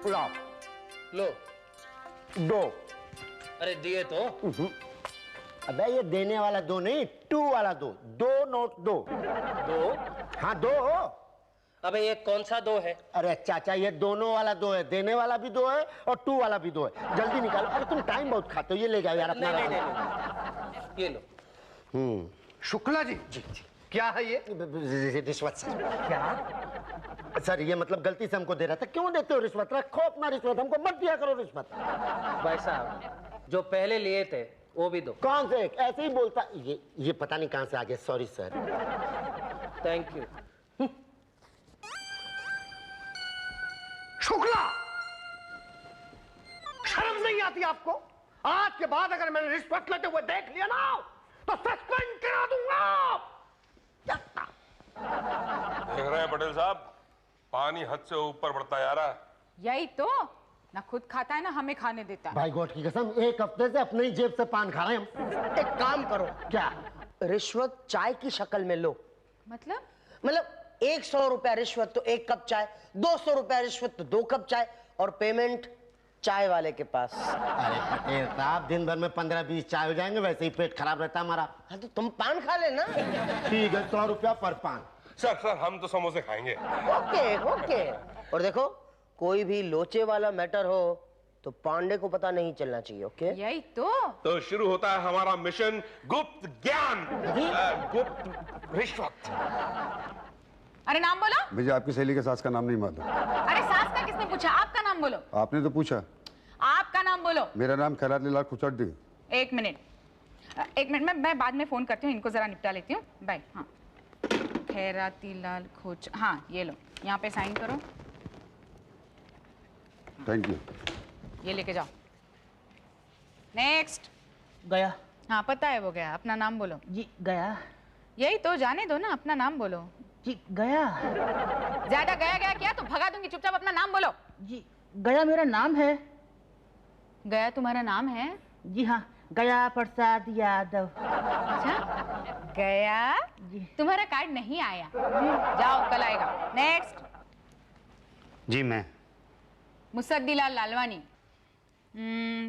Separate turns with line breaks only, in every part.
लो
लो।
दो।
अरे दिए तो।
अबे ये देने वाला दो नहीं, टू वाला दो। दो नोट दो।
दो?
हाँ दो।
अबे ये कौन सा दो है?
अरे चाचा ये दोनों वाला दो है, देने वाला भी दो है और टू वाला भी दो है। जल्दी निकालो। अरे तुम टाइम बहुत खाते हो, ये ले जाओ यार अपना।
नहीं, नहीं, नहीं। ये लो।
शुक्ला जी, क्या है ये?
रिश्वत सर।
क्या
सर? ये मतलब गलती से हमको दे रहा था। क्यों देते हो रिश्वत? रखो अपना रिश्वत, हमको मत दिया करो रिश्वत।
भाई साहब जो पहले लिए थे वो भी दो।
कौन से? ऐसे ही बोलता। ये पता नहीं कहां से आ गया। Sorry sir.
Thank you.
Shukla, शर्म नहीं आती आपको? आज के बाद अगर मैंने रिश्वत लेते हुए देख लिया ना तो सस्पेंड करा दूंगा।
देख रहे हैं पटेल साहब, पानी हद से ऊपर बढ़ता जा रहा है।
यही तो, ना खुद खाता है ना हमें खाने देता है।
भाई गॉड की कसम, एक हफ्ते से अपने ही जेब से पान खा रहे हैं हम।
एक काम करो,
क्या?
रिश्वत चाय की शक्ल में लो। मतलब 100 रुपया रिश्वत तो 1 कप चाय, 200 रुपया रिश्वत तो 2 कप चाय, और पेमेंट चाय वाले के पास।
अरे पटेल साहब, दिन भर में 15-20 चाय हो जाएंगे, वैसे ही पेट खराब रहता हमारा।
हाँ तो तुम पान खा लेना।
ठीक है, 100 रुपया पर पान।
सर हम तो समोसे खाएंगे।
Okay okay. और देखो, कोई भी लोचे वाला मैटर हो तो पांडे को पता नहीं चलना चाहिए। ओके?
यही तो
शुरू होता है हमारा मिशन गुप्त ज्ञान, गुप्त रिश्वत।
अरे नाम बोलो।
भैया आपकी सहेली के सास का नाम नहीं मालूम।
अरे सास का किसने पूछा? आपका नाम बोलो।
आपने तो पूछा।
आपका नाम बोलो।
मेरा नाम खैरात लाल खुचड्डी।
एक मिनट मैं बाद में फोन करती हूँ, इनको जरा निपटा लेती हूँ। बाय। हाँ, खैराती लाल खोच। हाँ ये लो, यहाँ पे साइन करो।
Thank you.
ये लेके जाओ। नेक्स्ट।
गया।
हाँ पता है वो गया। अपना नाम बोलो।
जी गया।
यही तो, जाने दो ना, अपना नाम बोलो।
जी गया।
ज्यादा गया गया क्या तो भगा दूंगी। चुपचाप अपना नाम बोलो।
जी गया मेरा नाम है।
गया तुम्हारा नाम है?
जी हाँ, गया प्रसाद यादव।
अच्छा, गया
जी।
तुम्हारा कार्ड नहीं आया। जाओ, कल आएगा। नेक्स्ट।
जी मैं
मुसद्दीलाल लालवानी।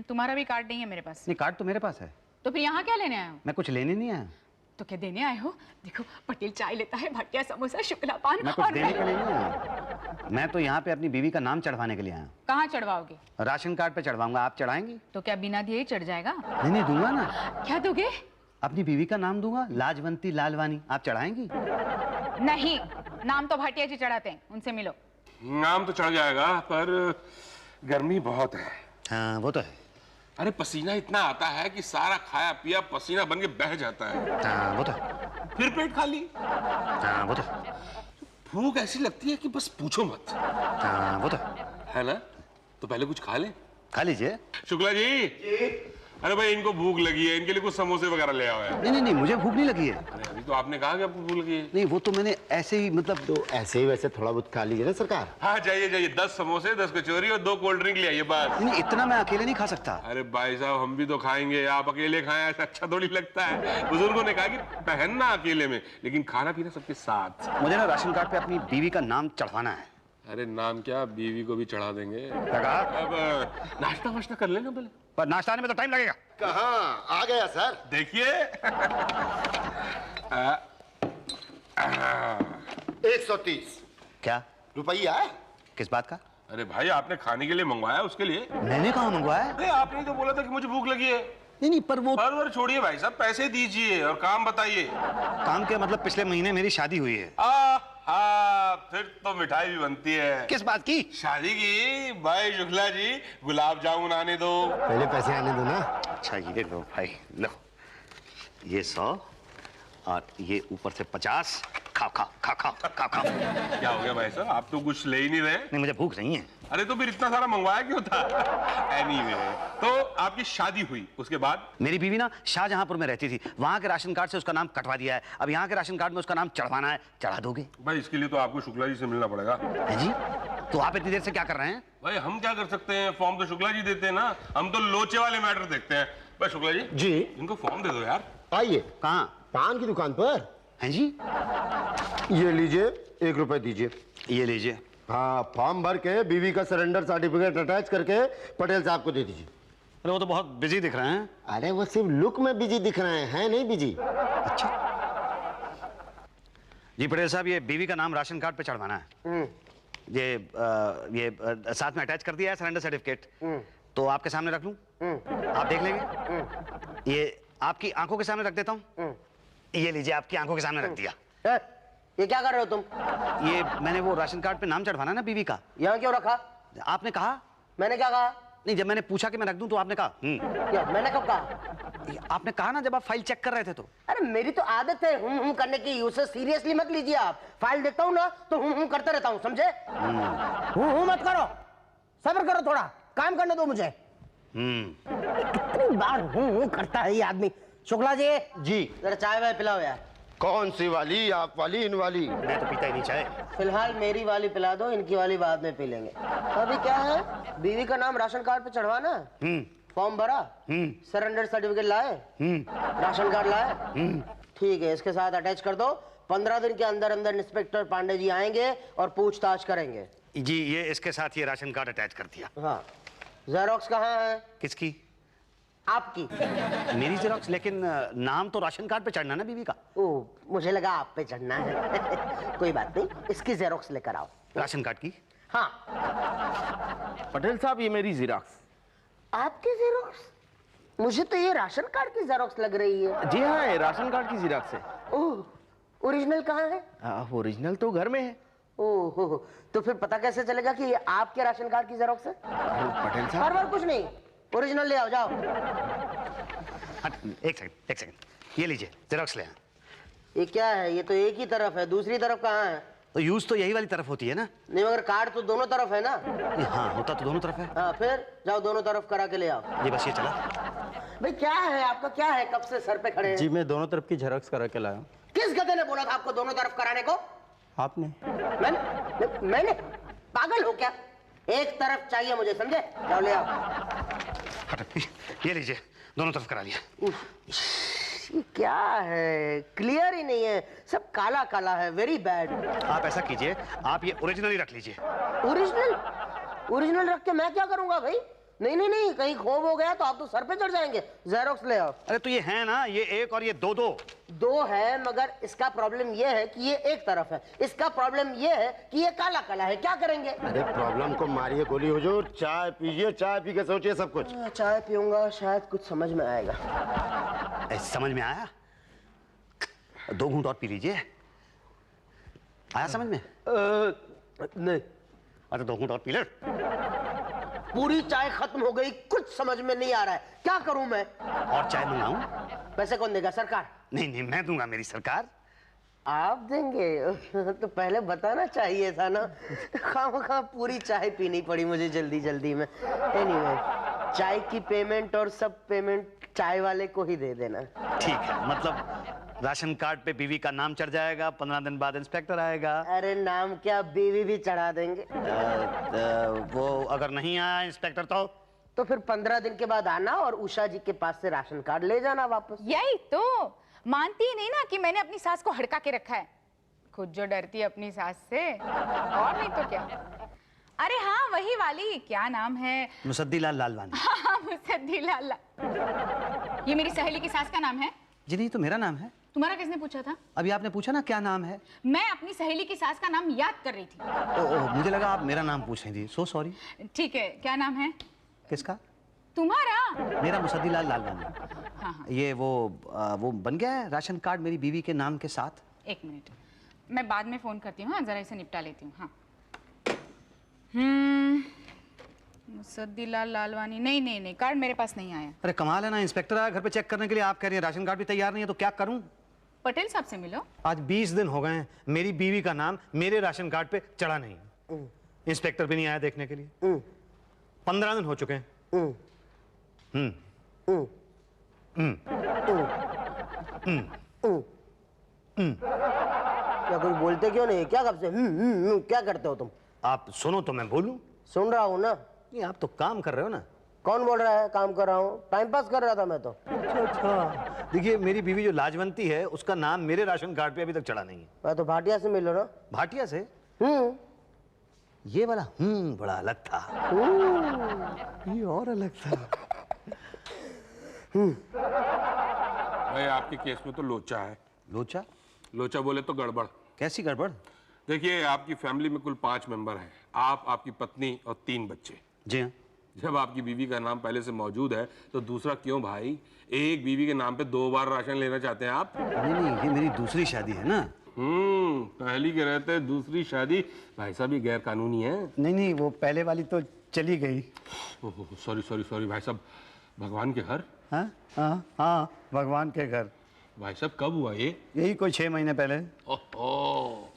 तुम्हारा भी कार्ड नहीं है मेरे पास।
नहीं, कार्ड तो मेरे पास है।
तो फिर यहाँ क्या लेने आए हो?
मैं कुछ लेने नहीं आया।
तो क्या देने आए हो? देखो, पटेल चाय लेता है, भाटिया समोसा, शुक्ला पान।
मैं कुछ देने के लिए नहीं आया। मैं तो यहाँ पे अपनी बीवी का नाम चढ़वाने के लिए आया।
कहाँ चढ़वाओगे?
राशन कार्ड पे चढ़वाऊंगा। आप चढ़ाएंगी?
तो क्या बिना दिए ही चढ़ जाएगा?
नहीं दूंगा ना।
क्या दोगे?
अपनी बीवी का नाम दूंगा, लाजवंती लालवानी। आप चढ़ाएंगी?
नहीं, नाम तो भाटिया जी चढ़ाते हैं, उनसे मिलो।
नाम तो चढ़ जाएगा, पर गर्मी बहुत है।
हाँ वो तो है।
अरे पसीना इतना आता है कि सारा खाया पिया पसीना बन के बह जाता है।
हाँ वो तो है।
फिर पेट खाली।
हाँ वो तो है।
भूख ऐसी लगती है कि बस पूछो मत।
हाँ वो तो
है ना? तो पहले कुछ खा ले।
खा लीजिए।
शुक्ला जी। अरे भाई इनको भूख लगी है, इनके लिए कुछ समोसे वगैरह ले आओ यार।
नहीं मुझे भूख नहीं लगी है।
अरे अभी तो आपने कहा कि आपको भूख लगी है।
नहीं, वो तो मैंने ऐसे ही मतलब।
तो ऐसे ही वैसे थोड़ा बहुत खा लीजिए ना सरकार।
हाँ जाइए 10 समोसे, 10 कचौरी और 2 कोल्ड ड्रिंक ले आइए बस।
नहीं, इतना मैं अकेले नहीं खा सकता।
अरे भाई साहब हम भी तो खाएंगे, आप अकेले खाएं ऐसा अच्छा थोड़ी लगता है। बुजुर्गों ने कहा कि पहनना अकेले में, लेकिन खाना पीना सबके साथ।
मुझे ना राशन कार्ड पे अपनी बीवी का नाम चढ़वाना है।
अरे नाम क्या, बीवी को भी चढ़ा देंगे।
लगा?
अब नाश्ता वाश्ता कर लेना पहले।
पर नाश्ता आने में तो टाइम लगेगा।
कहाँ आ गया सर?
देखिए
130
क्या
रुपया है?
किस बात का?
अरे भाई आपने खाने के लिए मंगवाया, उसके लिए।
मैंने कहाँ मंगवाया?
अरे आपने तो बोला था कि मुझे भूख लगी है।
नहीं पर वो
पर छोड़िए भाई साहब, पैसे दीजिए और काम बताइए।
काम के मतलब पिछले महीने मेरी शादी हुई है।
हाँ, फिर तो मिठाई भी बनती है।
किस बात की?
शादी की। भाई शुक्ला जी गुलाब जामुन आने दो।
पहले पैसे आने दो ना।
अच्छा ये लो भाई, लो ये 100 और ये ऊपर से 50। खाओ खाओ खाओ खाओ खाओ खाओ।
क्या हो गया भाई साहब, आप तो कुछ ले ही नहीं रहे।
नहीं मुझे भूख नहीं है।
अरे तो फिर इतना सारा मंगवाया क्यों था? Anyway, तो आपकी शादी हुई, उसके बाद?
मेरी बीवी ना शाहजहांपुर में रहती थी, वहां के राशन कार्ड से उसका नाम कटवा दिया है। अब यहाँ के राशन कार्ड में उसका नाम चढ़वाना है। चढ़ा दोगे?
भाई इसके लिए तो आपको शुक्ला जी से मिलना पड़ेगा।
है जी? तो आप इतनी देर से क्या कर रहे हैं?
भाई हम क्या कर सकते हैं, फॉर्म तो शुक्ला जी देते हैं ना, हम तो लोचे वाले मैटर देखते हैं। भाई शुक्ला जी
जी
इनको फॉर्म दे दो यार।
आइए।
कहाँ?
पान की दुकान पर।
हैं जी?
ये लीजिए, 1 रुपए दीजिए।
ये लीजिए।
हाँ, फॉर्म भर के बीवी का सरेंडर सर्टिफिकेट अटैच करके पटेल साहब को दे दीजिए।
अरे वो तो बहुत बिजी दिख रहे हैं।
अरे वो सिर्फ लुक में बिजी दिख रहे हैं नहीं बिजी।
अच्छा जी पटेल साहब, ये बीवी का नाम राशन कार्ड पे चढ़वाना है। ये साथ में अटैच कर दिया है सरेंडर सर्टिफिकेट, तो आपके सामने रख लूं? आप देख लेंगे? ये आपकी आंखों के सामने रख देता हूं। ये लीजिए, आपकी आंखों के सामने रख दिया।
ये क्या कर रहे हो तुम?
ये मैंने वो राशन कार्ड पे नाम चढ़वाना ना बीवी का।
यहाँ क्यों रखा?
आपने कहा।
मैंने क्या कहा?
नहीं, जब मैंने पूछा कि मैं रख दूं तो आपने कहा।
क्या मैंने कब कहा?
आपने कहा ना जब आप फाइल चेक कर रहे थे तो।
अरे मेरी तो आदत है हूं करने की, उसे सीरियसली मत लीजिए आप। फाइल देखता हूँ ना तो हूं करते रहता हूँ, समझे? हूं मत करो, सब्र करो, थोड़ा काम करने दो मुझे। कितनी बार हूं करता है ये आदमी। शुक्ला जी, जरा चाय वाय पिलाओ यार।
कौन सी वाली? आप वाली, इन वाली?
मैं तो पीता ही नहीं चाय।
फिलहाल मेरी वाली पिला दो, इनकी वाली बाद में पी लेंगे। अभी क्या है, बीवी का नाम राशन कार्ड पे चढ़वाना। फॉर्म भरा, सरेंडर सर्टिफिकेट लाए, राशन कार्ड लाए, ठीक है, इसके साथ अटैच कर दो। 15 दिन के अंदर अंदर इंस्पेक्टर पांडे जी आएंगे और पूछताछ करेंगे।
जी, ये इसके साथ ये राशन कार्ड अटैच कर दिया।
हाँ, जेरोक्स कहाँ है?
किसकी?
आपकी।
मेरी जेरोक्स? लेकिन नाम तो राशन कार्ड पे चढ़ना ना बीवी का।
ओह, मुझे लगा आप पे चढ़ना है। कोई बात नहीं, इसकी जेरोक्स लेकर आओ।
राशन कार्ड की?
हाँ।
पटेल साहब, ये मेरी जीराक्स।
आपकी जेरोक्स? मुझे तो ये राशन कार्ड की जेरोक्स लग रही है।
जी हाँ, ये राशन कार्ड की जीराक्स है।
ओह, ओरिजिनल कहाँ है?
ओरिजिनल तो घर में है।
ओह, तो फिर पता कैसे चलेगा कि ये आपके राशन कार्ड की जेरोक्स है?
पटेल साहब,
हर बार कुछ नहीं, ओरिजिनल ले आओ, जाओ।
एक सेकंड, ये लीजिए जेरोक्स ले आए।
ये क्या है? ये तो एक ही तरफ है, दूसरी तरफ कहाँ है?
तो यूज तो यही वाली तरफ होती है ना।
नहीं, मगर कार्ड तो दोनों तरफ है ना।
हाँ, होता तो दोनों तरफ है।
हाँ, फिर जाओ दोनों तरफ करा के ले आओ।
जी बस ये चला।
भाई क्या है आपका, क्या है? कब से सर पे खड़े हैं?
जी मैं दोनों तरफ की जेरोक्स करा के लाया हूँ।
किस गधे ने बोला था आपको दोनों तरफ कराने को?
आपने?
मैंने? पागल हो क्या? एक तरफ चाहिए मुझे, समझे? जाओ ले आओ।
ये लीजिए, दोनों तरफ करा लिया।
ये क्या है? क्लियर ही नहीं है, सब काला काला है, वेरी बैड।
आप ऐसा कीजिए, आप ये ओरिजिनल ही रख लीजिए।
ओरिजिनल? ओरिजिनल रख के मैं क्या करूंगा भाई? नहीं नहीं नहीं, कहीं खोब हो गया तो आप तो सर पे चढ़ जाएंगे। जेरोक्स ले आओ।
अरे तो ये है ना, ये एक और ये दो
है, मगर इसका प्रॉब्लम ये है कि ये एक तरफ है, इसका प्रॉब्लम ये है कि ये काला काला है। क्या करेंगे?
अरे प्रॉब्लम को मारिए गोली हुजूर, चाय पीजिए, चाय पी के सोचिए सब कुछ।
चाय पीऊंगा, शायद कुछ समझ में आएगा।
समझ में आया? 2 घूंट और पी लीजिए। आया समझ में?
नहीं।
अरे 2 घूंट और पी ले।
पूरी चाय खत्म हो गई, कुछ समझ में नहीं आ रहा है, क्या करूं मैं?
और चाय मंगाऊं?
पैसे कौन देगा? सरकार?
नहीं, मैं दूंगा, मेरी सरकार।
आप देंगे? तो पहले बताना चाहिए था ना। खामखा पूरी चाय पीनी पड़ी मुझे जल्दी में। एनीवे, चाय की पेमेंट और सब पेमेंट चाय वाले को ही दे देना।
ठीक है, मतलब राशन कार्ड पे बीवी का नाम चढ़ जाएगा, 15 दिन बाद इंस्पेक्टर आएगा।
अरे नाम क्या, बीवी भी चढ़ा देंगे।
वो अगर नहीं आया इंस्पेक्टर
तो फिर 15 दिन के बाद आना और उषा जी के पास से राशन कार्ड ले जाना वापस।
यही तो मानती ही नहीं ना कि मैंने अपनी सास को हड़का के रखा है। खुद जो डरती है अपनी सास से, और नहीं तो क्या। अरे हाँ, वही वाली, क्या नाम है?
मुसद्दीलाल लालवानी।
हाँ, मुसद्दीलाल। ये मेरी सहेली की सास का नाम है।
जी नहीं, तो मेरा नाम है।
तुम्हारा किसने पूछा था?
अभी आपने पूछा ना क्या नाम है।
मैं अपनी सहेली की सास का नाम याद कर रही थी।
मुझे लगा आप मेरा नाम पूछ रही थी। So sorry.
ठीक है, क्या नाम है
किसका?
तुम्हारा?
मेरा मुसद्दीलाल लालवानी।
हाँ।
ये वो बन गया है राशन कार्ड मेरी बीवी के नाम के साथ।
1 मिनट, मैं बाद में फोन करती हूँ। हाँ, जरा इसे निपटा लेती हूँ। हाँ। मुसद्दीलाल लालवानी, नहीं, कार्ड मेरे पास नहीं आया।
अरे कमाल है ना, इंस्पेक्टर आया घर पे चेक करने के लिए, आप कह रही हैं राशन कार्ड भी तैयार नहीं है, तो क्या करूं?
पटेल साहब से मिलो।
आज 20 दिन हो गए हैं, मेरी बीवी का नाम मेरे राशन कार्ड पे चढ़ा नहीं। इंस्पेक्टर भी नहीं आया देखने के लिए। 15 दिन हो चुके हैं।
क्या कुछ बोलते क्यों नहीं? क्या कब से क्या करते हो तुम?
आप सुनो तो मैं बोलूं।
सुन रहा हूँ ना।
नहीं, आप तो काम कर रहे हो ना।
कौन बोल रहा है काम कर रहा हूँ? टाइम पास कर रहा था मैं तो।
अच्छा, देखिए मेरी बीवी जो लाजवंती है उसका नाम मेरे राशन कार्ड पे अभी तक चढ़ा नहीं है।
मैं तो भाटिया से मिलो ना।
भाटिया से? ये वाला बड़ा अलग था।
ये और अलग था।
भाई आपके केस में तो लोचा है।
लोचा?
लोचा बोले तो गड़बड़।
कैसी गड़बड़?
देखिए आपकी फैमिली में कुल 5 मेंबर हैं, आप, आपकी पत्नी और 3 बच्चे।
जी हाँ।
जब आपकी बीवी का नाम पहले से मौजूद है तो दूसरा क्यों भाई? एक बीवी के नाम पे 2 बार राशन लेना चाहते हैं आप?
नहीं, ये मेरी दूसरी शादी है ना।
पहली के रहते दूसरी शादी, भाई साहब ये गैर कानूनी है।
नहीं, वो पहले वाली तो चली गई।
सॉरी सॉरी सॉरी भाई साहब, भगवान के घर?
हाँ, भगवान के घर।
भाई साहब कब हुआ ये?
यही कोई 6 महीने पहले।
ओहो,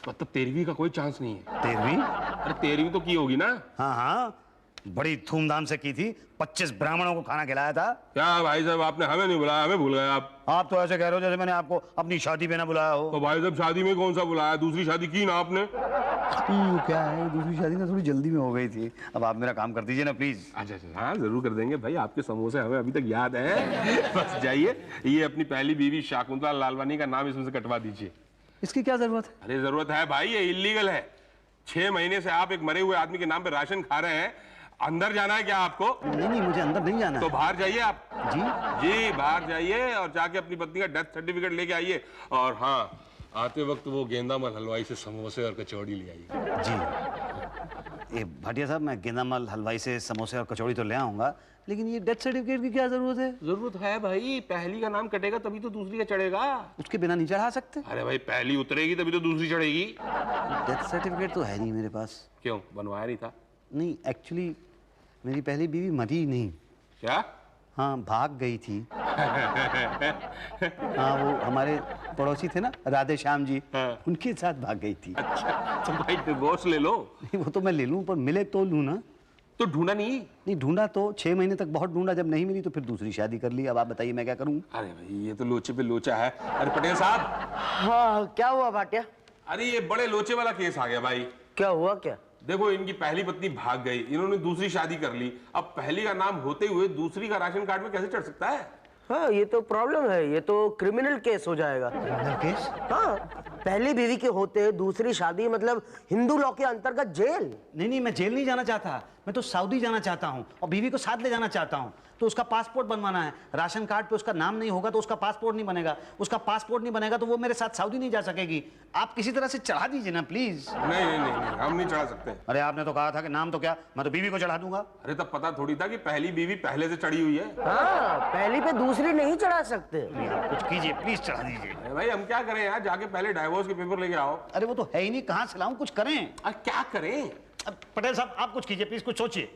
मतलब 13वीं का कोई चांस नहीं है?
13वीं?
अरे 13वीं तो की होगी ना?
हाँ, बड़ी धूमधाम से की थी। 25 ब्राह्मणों को खाना खिलाया था।
क्या भाई साहब आपने हमें नहीं बुलाया, हमें भूल गए आप?
आप तो ऐसे कह रहे हो जैसे मैंने आपको अपनी शादी पे ना बुलाया हो।
तो भाई साहब शादी में कौन सा बुलाया? दूसरी शादी की ना आपने?
क्या है, दूसरी शादी ना थोड़ी जल्दी में हो गई थी।
अब आप मेरा काम कर दीजिए ना प्लीज।
अच्छा, हाँ जरूर कर देंगे भाई, आपके समोसे हमें अभी तक याद है। बस जाइए, ये अपनी पहली बीवी शाकुंतला लालवानी का नाम इसमें से कटवा दीजिए।
इसकी क्या जरूरत है?
अरे जरूरत है भाई, ये इलीगल है। 6 महीने से आप एक मरे हुए आदमी के नाम पे राशन खा रहे हैं। अंदर जाना है क्या आपको?
नहीं, मुझे अंदर नहीं जाना
तो
है।
बाहर जाइए आप।
जी
बाहर जाइए और जाके अपनी पत्नी का डेथ सर्टिफिकेट लेके आइए। और हाँ, आते वक्त वो गेंदामल हलवाई से समोसे और कचौड़ी ले आइए।
जी। ये भाटिया साहब, मैं गेंदामल हलवाई से समोसे और कचौड़ी तो ले आऊंगा, लेकिन ये डेथ सर्टिफिकेट की क्या जरूरत है?
जरूरत है भाई, पहली का नाम कटेगा तभी तो दूसरी का चढ़ेगा।
उसके बिना नहीं चढ़ा सकते?
अरे भाई पहली उतरेगी तभी तो दूसरी चढ़ेगी।
डेथ सर्टिफिकेट तो है नहीं मेरे पास।
क्यों, बनवाया नहीं था?
नहीं, एक्चुअली मेरी पहली बीवी मरी नहीं।
क्या?
हाँ, भाग गई थी। हाँ, वो हमारे पड़ोसी थे ना, राधे श्याम जी,
हाँ।
उनके साथ भाग गई थी।
अच्छा, तो भाई डिवोर्स ले लो।
नहीं, वो तो मैं ले लूं, पर मिले तो लूं ना।
तो ढूंढा नहीं?
नहीं, ढूंढा तो 6 महीने तक बहुत ढूंढा, जब नहीं मिली तो फिर दूसरी शादी कर ली। अब आप बताइए मैं क्या करूं?
अरे भाई ये तो लोचे पे लोचा है। अरे पटेल साहब।
हाँ, क्या हुआ भाटिया?
अरे ये बड़े लोचे वाला केस आ गया भाई।
क्या हुआ क्या?
देखो, इनकी पहली पत्नी भाग गई, इन्होंने दूसरी शादी कर ली। अब पहली का नाम होते हुए दूसरी का राशन कार्ड में कैसे चढ़ सकता है?
हाँ, ये तो प्रॉब्लम है, ये तो क्रिमिनल केस हो जाएगा।
Criminal case?
हाँ, पहली बीवी के होते दूसरी शादी मतलब हिंदू लॉ के अंतर्गत जेल।
नहीं, मैं जेल नहीं जाना चाहता। मैं तो सऊदी जाना चाहता हूँ और बीवी को साथ ले जाना चाहता हूँ। तो उसका पासपोर्ट बनवाना है। राशन कार्ड पे उसका नाम नहीं होगा तो उसका पासपोर्ट नहीं बनेगा। उसका पासपोर्ट नहीं बनेगा तो वो मेरे साथ सऊदी नहीं जा सकेगी। आप किसी तरह से चढ़ा दीजिए ना प्लीज।
नहीं, हम नहीं चढ़ा सकते।
अरे आपने तो कहा था कि नाम तो क्या, मैं तो बीवी को चढ़ा दूंगा।
अरे तब पता थोड़ी था कि पहली बीवी पहले से चढ़ी हुई है।
हाँ, पहली पे दूसरी नहीं चढ़ा सकते।
आप कुछ कीजिए प्लीज, चढ़ा दीजिए।
अरे भाई हम क्या करें यार, जाके पहले डाइवोर्स के पेपर लेके आओ।
अरे वो तो है ही नहीं, कहाँ से लाऊं? कुछ करें।
अरे क्या करें?
अब पटेल साहब आप कुछ कीजिए प्लीज, कुछ सोचिए।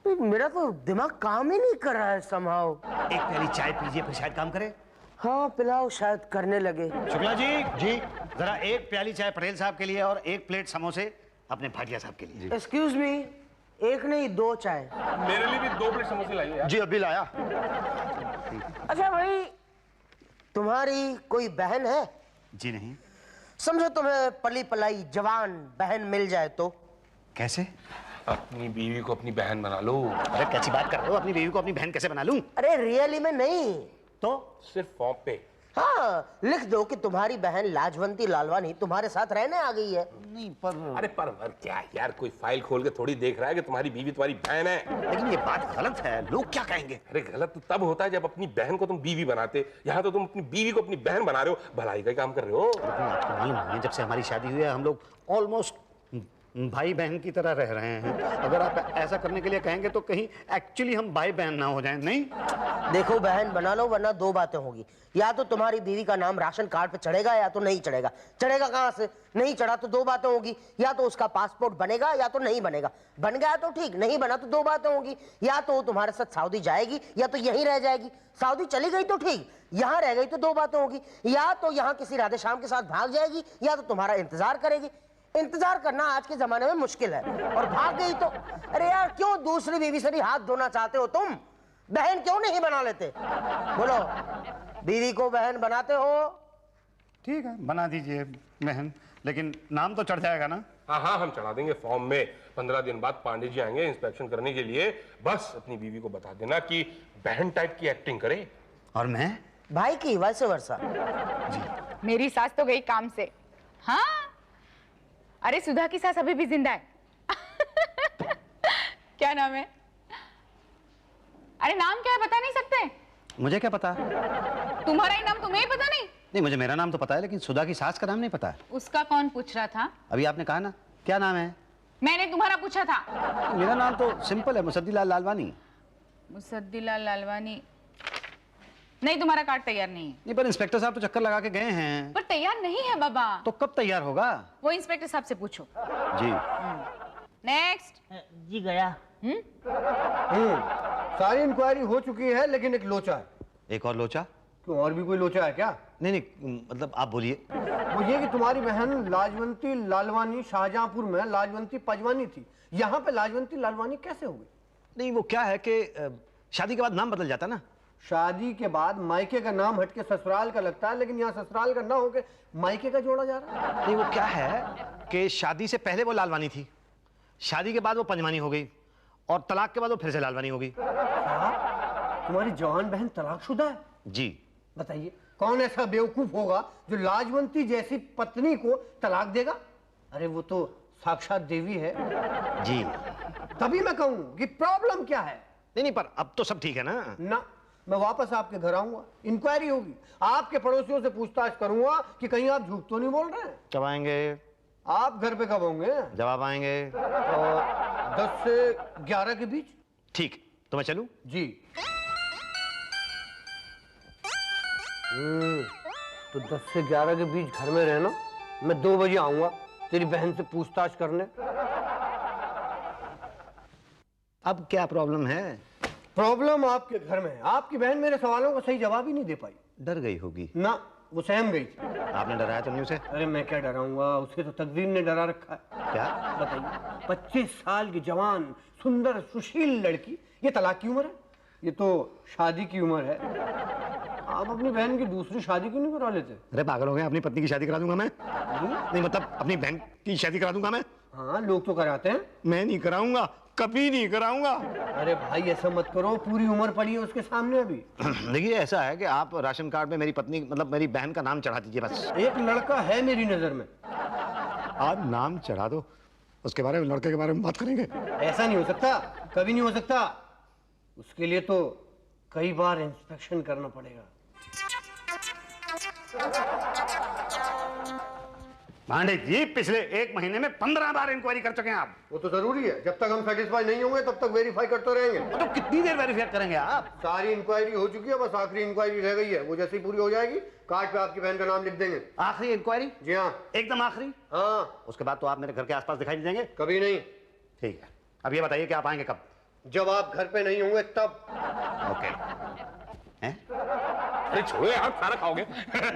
मेरा तो दिमाग काम ही नहीं कर रहा है समहाउ।
एक प्याली चाय पीजिए, फिर शायद काम करे।
हाँ, पिलाओ, शायद करने लगे।
शुक्ला जी, जरा एक प्याली चाय पटेल साहब के लिए और एक प्लेट समोसे अपने भाटिया साहब के लिए।
एक्सक्यूज मी, एक नहीं 2 चाय।
मेरे लिए भी 2 प्लेट समोसे लाइए यार।
जी अभी लाया।
अच्छा भाई, तुम्हारी कोई बहन है?
जी नहीं।
समझो तुम्हें पली पलाई जवान बहन मिल जाए तो?
कैसे?
अपनी बीवी को अपनी बहन बना लो।
अरे कैसी बात कर रहे हो? अपनी बीवी को अपनी बहन कैसे बना लूं?
अरे रियली में नहीं
तो
सिर्फ फॉर्म पे।
हाँ, लिख दो कि तुम्हारी बहन लाजवंती लालवानी तुम्हारे साथ रहने आ गई है।
नहीं, पर
अरे पर क्या यार, कोई फाइल खोल के थोड़ी देख रहा है कि तुम्हारी बीवी तुम्हारी बहन है?
लेकिन ये बात गलत है, लोग क्या कहेंगे?
अरे गलत तो तब होता है जब अपनी बहन को तुम बीवी बनाते, यहाँ तो तुम अपनी बीवी को अपनी बहन बना रहे हो। भलाई का काम कर रहे हो।
लेकिन आपको मालूम है, जब से हमारी शादी हुई है हम लोग ऑलमोस्ट भाई बहन की तरह रह रहे हैं। अगर आप ऐसा करने के लिए कहेंगे तो कहीं एक्चुअली हम भाई बहन ना हो जाएं। नहीं,
देखो बहन बना लो, वरना 2 बातें होगी। या तो तुम्हारी बीवी का नाम राशन कार्ड पे चढ़ेगा या तो नहीं चढ़ेगा। चढ़ेगा कहाँ से? नहीं चढ़ा तो 2 बातें होगी। या तो उसका पासपोर्ट बनेगा या तो नहीं बनेगा। बन गया तो ठीक, नहीं बना तो 2 बातें होगी। या तो वो तुम्हारे साथ सऊदी जाएगी या तो यहीं रह जाएगी। सऊदी चली गई तो ठीक, यहाँ रह गई तो 2 बातें होगी। या तो यहाँ किसी राधे श्याम के साथ भाग जाएगी या तो तुम्हारा इंतजार करेगी। इंतजार करना आज के जमाने में मुश्किल है, और भाग गई तो अरे यार, क्यों दूसरी बीवी से भी हाथ धोना चाहते हो तुम? बहन क्यों नहीं बना लेते? बोलो, बीवी को बहन बनाते हो?
ठीक है, बना दीजिए बहन, लेकिन नाम तो चढ़ जाएगा ना?
हाँ, हम चढ़ा देंगे फॉर्म में। 15 दिन बाद पांडे जी आएंगे इंस्पेक्शन करने के लिए। बस अपनी बीवी को बता देना कि बहन टाइप की एक्टिंग करे।
और मैं
भाई की वैसे वर्षा।
मेरी सास तो गई काम से। हाँ, अरे सुधा की सास अभी भी जिंदा है। क्या नाम है? अरे नाम क्या है बता नहीं सकते?
मुझे क्या पता?
तुम्हारा ही नाम तुम्हें ही पता नहीं?
नहीं, मुझे मेरा नाम तो पता है, लेकिन सुधा की सास का नाम नहीं पता है।
उसका कौन पूछ रहा था?
अभी आपने कहा ना, क्या नाम है?
मैंने तुम्हारा पूछा था।
मेरा नाम तो सिंपल है, मुसद्दीलाल लालवानी।
मुसद्दीलाल लालवानी? नहीं, तुम्हारा कार्ड तैयार नहीं है।
नहीं, पर इंस्पेक्टर साहब तो चक्कर लगा के गए हैं।
पर तैयार नहीं है बाबा।
तो कब तैयार होगा?
वो इंस्पेक्टर साहब से पूछो।
जी।
नेक्स्ट।
जी गया।
सारी इंक्वायरी हो चुकी है, लेकिन एक लोचा है।
एक और लोचा?
क्यों, और भी कोई लोचा है क्या?
नहीं नहीं, मतलब आप बोलिए।
वो ये कि तुम्हारी बहन लाजवंती लालवानी शाहजहांपुर में लाजवंती पजवानी थी, यहाँ पे लाजवंती लालवानी कैसे हो गई?
नहीं, वो क्या है कि शादी के बाद नाम बदल जाता ना।
शादी के बाद मायके का नाम हटके ससुराल का लगता है, लेकिन यहाँ ससुराल का ना होके मायके का जोड़ा जा रहा है।
नहीं, वो क्या है कि शादी से पहले वो लालवानी थी, शादी के बाद वो पंजवानी हो गई, और तलाक के बाद वो फिर से लालवानी हो गई।
तुम्हारी जवान बहन तलाकशुदा है?
जी।
बताइए, कौन ऐसा बेवकूफ होगा जो लाजवंती जैसी पत्नी को तलाक देगा? अरे वो तो साक्षात देवी है।
जी।
तभी मैं कहूँ कि प्रॉब्लम क्या है।
नहीं नहीं, पर अब तो सब ठीक है ना?
ना, मैं वापस आपके घर आऊंगा, इंक्वायरी होगी, आपके पड़ोसियों से पूछताछ करूंगा कि कहीं आप झूठ तो नहीं बोल रहे हैं।
कब आएंगे?
आप घर पे कब होंगे?
जब आप आएंगे।
10 से 11 के बीच।
ठीक, तो मैं चलूं?
जी। तो 10 से 11 के बीच घर में रहना, मैं 2 बजे आऊंगा तेरी बहन से पूछताछ करने।
अब क्या प्रॉब्लम है?
प्रॉब्लम आपके घर में है। आपकी बहन मेरे सवालों का सही जवाब ही नहीं दे पाई।
डर गई होगी
ना, वो सहम गई थी।
आपने डराया तो नहीं उसे?
अरे मैं क्या डराऊंगा, उसके तो तकदीर ने डरा रखा है।
क्या?
बताइए, 25 साल की जवान सुंदर सुशील लड़की, ये तलाक की उम्र है? ये तो शादी की उम्र है। आप अपनी बहन की दूसरी शादी क्यों नहीं करा लेते?
अरे पागल हो गए, अपनी पत्नी की शादी करा दूंगा मैं। नहीं मतलब अपनी बहन की शादी करा दूंगा मैं।
हाँ, लोग तो कराते हैं।
मैं नहीं कराऊंगा, कभी नहीं कराऊंगा।
अरे भाई ऐसा मत करो, पूरी उम्र पड़ी है उसके सामने अभी।
देखिए, ऐसा है कि आप राशन कार्ड में मेरी पत्नी मतलब मेरी बहन का नाम चढ़ा दीजिए बस।
एक लड़का है मेरी नजर में।
आप नाम चढ़ा दो, उसके बारे में, लड़के के बारे में बात करेंगे।
ऐसा नहीं हो सकता, कभी नहीं हो सकता। उसके लिए तो कई बार इंस्पेक्शन करना पड़ेगा।
पांडे जी, पिछले 1 महीने में 15 बार इंक्वायरी कर चुके हैं आप।
वो तो जरूरी है, जब तक हम सेटिस्फाई नहीं होंगे तब तक वेरीफाई करते रहेंगे।
तो कितनी देर वेरीफाई करेंगे आप?
सारी इंक्वायरी हो चुकी है, बस आखिरी इंक्वायरी रह गई है। वो जैसे ही पूरी हो जाएगी, कार्ड पे आपकी बहन का नाम लिख देंगे।
आखिरी इंक्वायरी?
जी हाँ।
एकदम आखिरी?
हाँ।
उसके बाद तो आप मेरे घर के आसपास दिखाई नहीं देंगे?
कभी नहीं।
ठीक है, अब ये बताइए कि आप आएंगे कब?
जब आप घर पे नहीं होंगे तब।
ओके। हैं?
अरे छोड़ो यार, सारा खाओगे।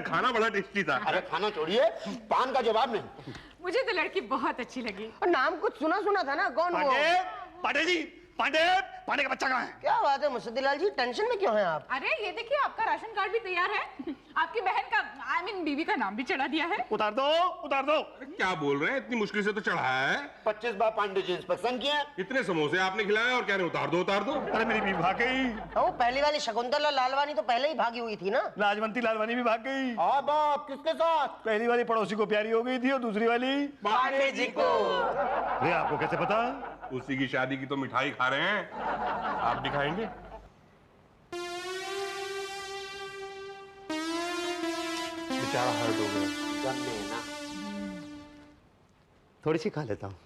खाना बड़ा टेस्टी था।
अरे खाना छोड़िए, पान का जवाब नहीं।
मुझे तो लड़की बहुत अच्छी लगी।
और नाम कुछ सुना सुना था ना, कौन वो?
पांडे, पांडे जी, पांडे, पांडे का बच्चा कहाँ है?
क्या बात है मुसद्दीलाल जी, टेंशन में क्यों हैं आप?
अरे ये देखिए, आपका राशन कार्ड भी तैयार है। आपकी बहन का आई मीन बीवी का नाम भी चढ़ा दिया है।
उतार दो, उतार दो।
अरे क्या बोल रहे हैं, इतनी मुश्किल से तो चढ़ा है।
25 बार पांडे जी इंस्पेक्शन किए।
इतने समोसे आपने खिलाए और कह रहे उतार दो उतार दो।
अरे मेरी बीवी भाग गई।
वो पहली वाली शकुंतला लालवानी तो पहले ही भागी हुई थी ना।
लाजवंती लालवानी भी भाग गई।
हाँ बाप, किसके साथ?
पहली वाली पड़ोसी को प्यारी हो गई थी और दूसरी वाली
पांडे जी को।
अरे आपको कैसे पता?
उसी की शादी की तो मिठाई खा रहे हैं, आप दिखाएंगे? बेचारा हर्ट हो गया।
थोड़ी सी खा लेता हूँ।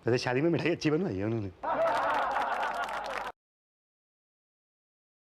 वैसे शादी में मिठाई अच्छी बनवाई है उन्होंने।